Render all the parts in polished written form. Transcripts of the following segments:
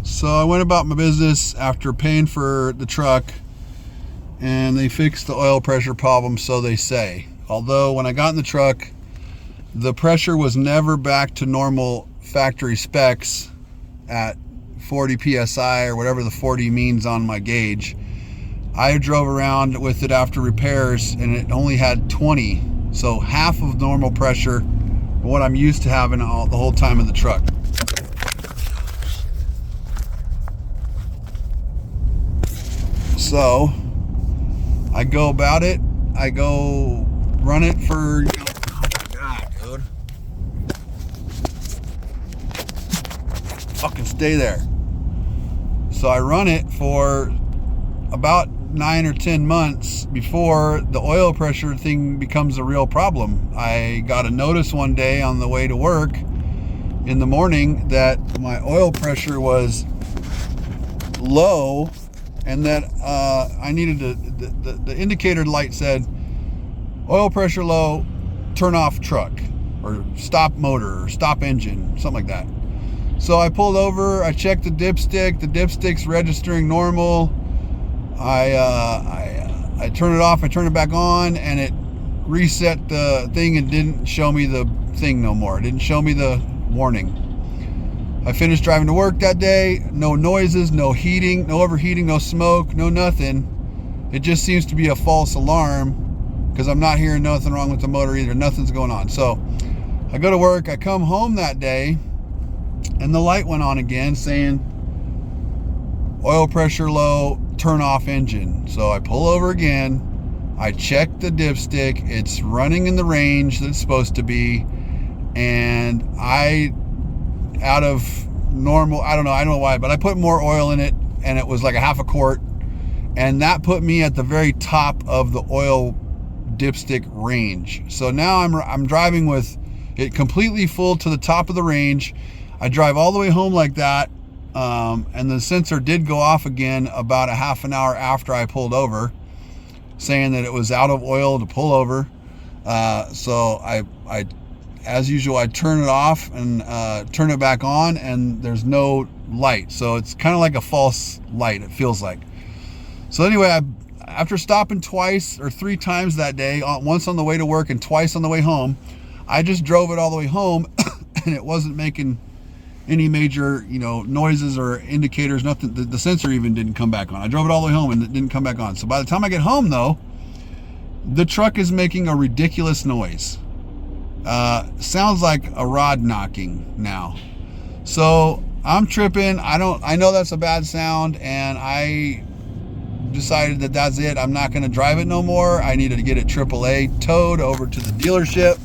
So I went about my business after paying for the truck, and they fixed the oil pressure problem, so they say. Although when I got in the truck, the pressure was never back to normal factory specs at 40 psi or whatever the 40 means on my gauge. I drove around with it after repairs and it only had 20, so half of normal pressure, what I'm used to having the whole time in the truck. So I go about it, I go run it for, oh my God, dude. Fucking stay there. So I run it for about 9 or 10 months before the oil pressure thing becomes a real problem. I got a notice one day on the way to work in the morning that my oil pressure was low, and that I needed to, the indicator light said oil pressure low, turn off truck, or stop motor, or stop engine, something like that. So I pulled over, I checked the dipstick's registering normal. I turn it off, I turn it back on, and it reset the thing and didn't show me the thing no more. It didn't show me the warning. I finished driving to work that day. No noises, no heating, no overheating, no smoke, no nothing. It just seems to be a false alarm because I'm not hearing nothing wrong with the motor either. Nothing's going on. So I go to work. I come home that day and the light went on again saying oil pressure low, turn off engine. So I pull over again. I check the dipstick. It's running in the range that it's supposed to be. And out of normal, I don't know why, but I put more oil in it and it was like a half a quart, and that put me at the very top of the oil dipstick range. So now I'm driving with it completely full to the top of the range. I drive all the way home like that, and the sensor did go off again about a half an hour after I pulled over, saying that it was out of oil to pull over. So I as usual, I turn it off and turn it back on, and there's no light. So it's kind of like a false light, it feels like. So anyway, after stopping twice or 3 times that day, once on the way to work and twice on the way home, I just drove it all the way home and it wasn't making any major, noises or indicators, nothing. The sensor even didn't come back on. I drove it all the way home and it didn't come back on. So by the time I get home though, the truck is making a ridiculous noise. Sounds like a rod knocking now. So I'm tripping. I know that's a bad sound, and I decided that that's it. I'm not going to drive it no more. I needed to get it AAA towed over to the dealership.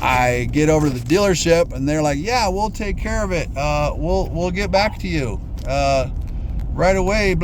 I get over to the dealership and they're like, yeah, we'll take care of it. We'll get back to you right away, blah